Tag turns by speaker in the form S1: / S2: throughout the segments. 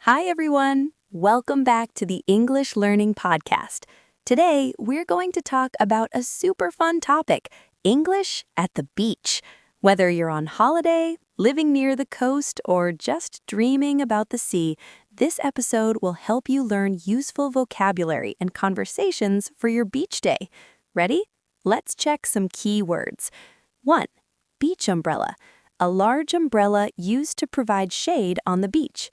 S1: Hi, everyone. Welcome back to the English Learning Podcast. Today, we're going to talk about a super fun topic, English at the beach. Whether you're on holiday, living near the coast, or just dreaming about the sea, this episode will help you learn useful vocabulary and conversations for your beach day. Ready? Let's check some key words. 1. Beach umbrella, a large umbrella used to provide shade on the beach.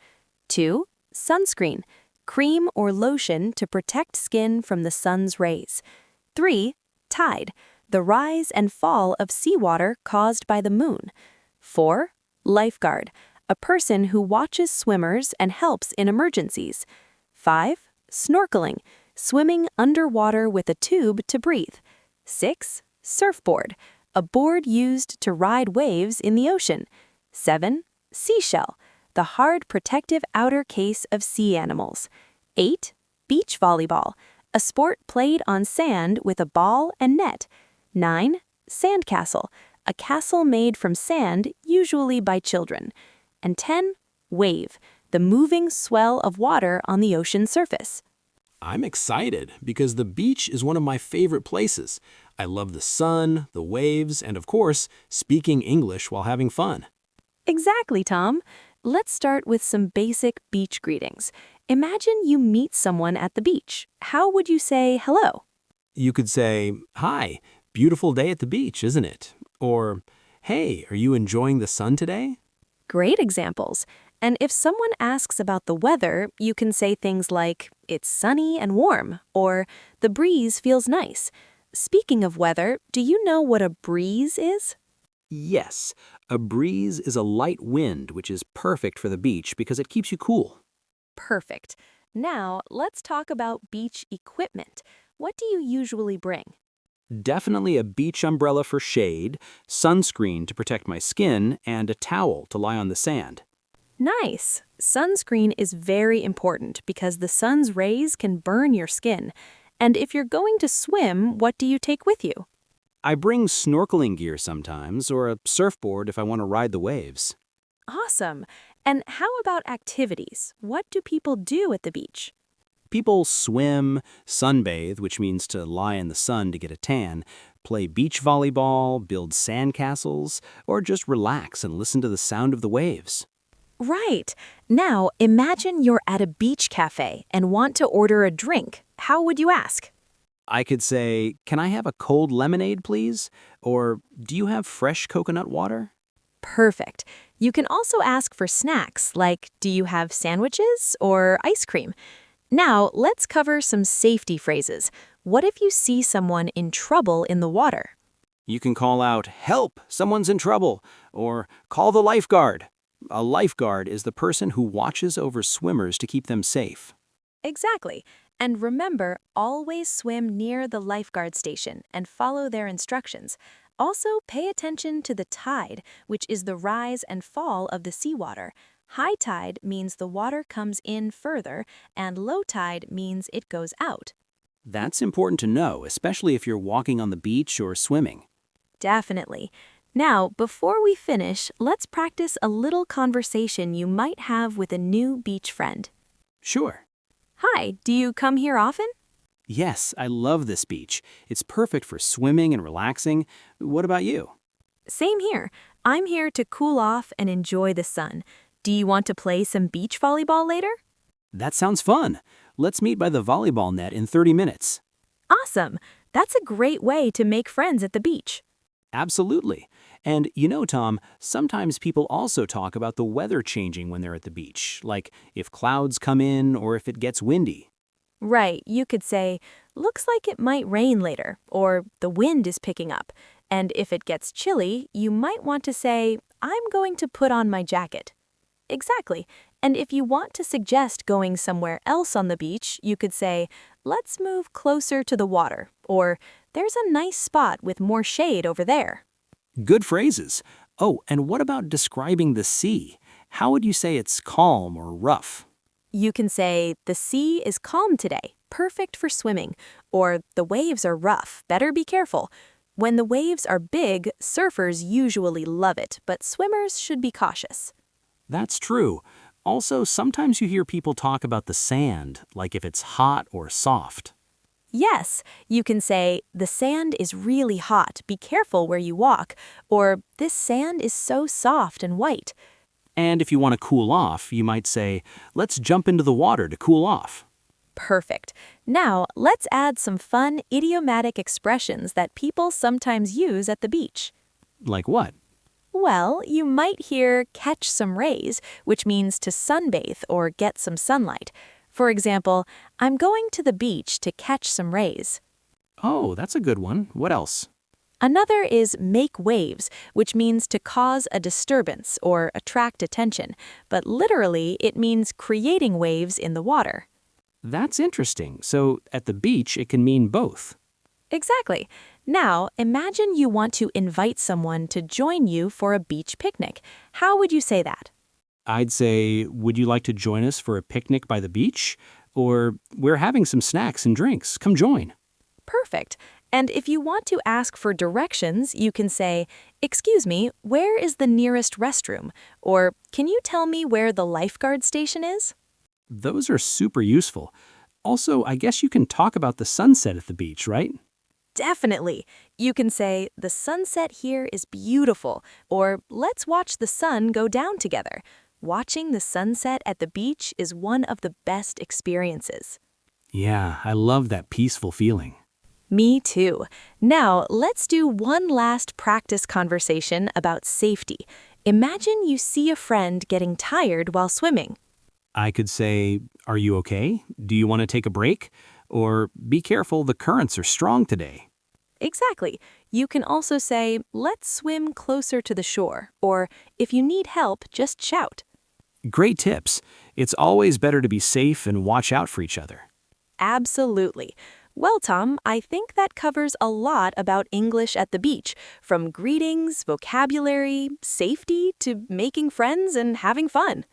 S1: 2. Sunscreen, cream or lotion to protect skin from the sun's rays. 3. Tide, the rise and fall of seawater caused by the moon. 4. Lifeguard, a person who watches swimmers and helps in emergencies. 5. Snorkeling, swimming underwater with a tube to breathe. 6. Surfboard, a board used to ride waves in the ocean. 7. Seashell, the hard protective outer case of sea animals. 8. Beach volleyball, a sport played on sand with a ball and net. 9. Sandcastle, a castle made from sand, usually by children. And 10. Wave, the moving swell of water on the ocean surface.
S2: I'm excited because the beach is one of my favorite places. I love the sun, the waves, and of course, speaking English while having fun.
S1: Exactly, Tom. Let's start with some basic beach greetings. Imagine you meet someone at the beach. How would you say hello?
S2: You could say, "Hi, beautiful day at the beach, isn't it?" Or, "Hey, are you enjoying the sun today?"
S1: Great examples. And if someone asks about the weather, you can say things like, "It's sunny and warm," or "The breeze feels nice." Speaking of weather, do you know what a breeze is?
S2: Yes, a breeze is a light wind which is perfect for the beach because it keeps you cool.
S1: Perfect. Now, let's talk about beach equipment. What do you usually bring?
S2: Definitely a beach umbrella for shade, sunscreen to protect my skin, and a towel to lie on the sand.
S1: Nice! Sunscreen is very important because the sun's rays can burn your skin. And if you're going to swim, what do you take with you?
S2: I bring snorkeling gear sometimes, or a surfboard if I want to ride the waves.
S1: Awesome! And how about activities? What do people do at the beach?
S2: People swim, sunbathe, which means to lie in the sun to get a tan, play beach volleyball, build sandcastles, or just relax and listen to the sound of the waves.
S1: Right! Now, imagine you're at a beach cafe and want to order a drink. How would you ask?
S2: I could say, "Can I have a cold lemonade, please?" Or, "Do you have fresh coconut water?"
S1: Perfect. You can also ask for snacks like, do you have sandwiches or ice cream? Now, let's cover some safety phrases. What if you see someone in trouble in the water?
S2: You can call out, "Help! Someone's in trouble!" Or, "Call the lifeguard." A lifeguard is the person who watches over swimmers to keep them safe.
S1: Exactly. And remember, always swim near the lifeguard station and follow their instructions. Also, pay attention to the tide, which is the rise and fall of the seawater. High tide means the water comes in further, and low tide means it goes out.
S2: That's important to know, especially if you're walking on the beach or swimming.
S1: Definitely. Now, before we finish, let's practice a little conversation you might have with a new beach friend.
S2: Sure.
S1: Hi, do you come here often?
S2: Yes, I love this beach. It's perfect for swimming and relaxing. What about you?
S1: Same here. I'm here to cool off and enjoy the sun. Do you want to play some beach volleyball later?
S2: That sounds fun. Let's meet by the volleyball net in 30 minutes.
S1: Awesome! That's a great way to make friends at the beach.
S2: Absolutely. And you know, Tom, sometimes people also talk about the weather changing when they're at the beach, like if clouds come in or if it gets windy.
S1: Right, you could say, looks like it might rain later, or the wind is picking up. And if it gets chilly, you might want to say, I'm going to put on my jacket. Exactly. And if you want to suggest going somewhere else on the beach, you could say, let's move closer to the water, or there's a nice spot with more shade over there.
S2: Good phrases. Oh, and what about describing the sea? How would you say it's calm or rough?
S1: You can say, the sea is calm today, perfect for swimming, or the waves are rough, better be careful. When the waves are big, surfers usually love it, but swimmers should be cautious.
S2: That's true. Also, sometimes you hear people talk about the sand, like if it's hot or soft.
S1: Yes, you can say, the sand is really hot, be careful where you walk, or this sand is so soft and white.
S2: And if you want to cool off, you might say, let's jump into the water to cool off.
S1: Perfect. Now, let's add some fun idiomatic expressions that people sometimes use at the beach.
S2: Like what?
S1: Well, you might hear catch some rays, which means to sunbathe or get some sunlight. For example, I'm going to the beach to catch some rays.
S2: Oh, that's a good one. What else?
S1: Another is make waves, which means to cause a disturbance or attract attention, but literally it means creating waves in the water.
S2: That's interesting. So at the beach, it can mean both.
S1: Exactly. Now, imagine you want to invite someone to join you for a beach picnic. How would you say that?
S2: I'd say, would you like to join us for a picnic by the beach? Or, we're having some snacks and drinks. Come join.
S1: Perfect. And if you want to ask for directions, you can say, "Excuse me, where is the nearest restroom?" Or, "Can you tell me where the lifeguard station is?"
S2: Those are super useful. Also, I guess you can talk about the sunset at the beach, right?
S1: Definitely. You can say, "The sunset here is beautiful," or "Let's watch the sun go down together." Watching the sunset at the beach is one of the best experiences.
S2: Yeah, I love that peaceful feeling.
S1: Me too. Now, let's do one last practice conversation about safety. Imagine you see a friend getting tired while swimming.
S2: I could say, are you okay? Do you want to take a break? Or, be careful, the currents are strong today.
S1: Exactly. You can also say, "Let's swim closer to the shore," or "If you need help, just shout."
S2: Great tips. It's always better to be safe and watch out for each other.
S1: Absolutely. Well, Tom, I think that covers a lot about English at the beach, from greetings, vocabulary, safety, to making friends and having fun.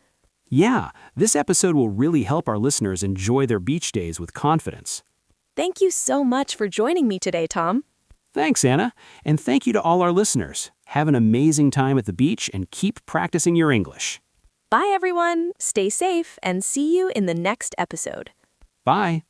S2: Yeah, this episode will really help our listeners enjoy their beach days with confidence.
S1: Thank you so much for joining me today, Tom.
S2: Thanks, Anna, and thank you to all our listeners. Have an amazing time at the beach and keep practicing your English.
S1: Bye, everyone. Stay safe and see you in the next episode.
S2: Bye.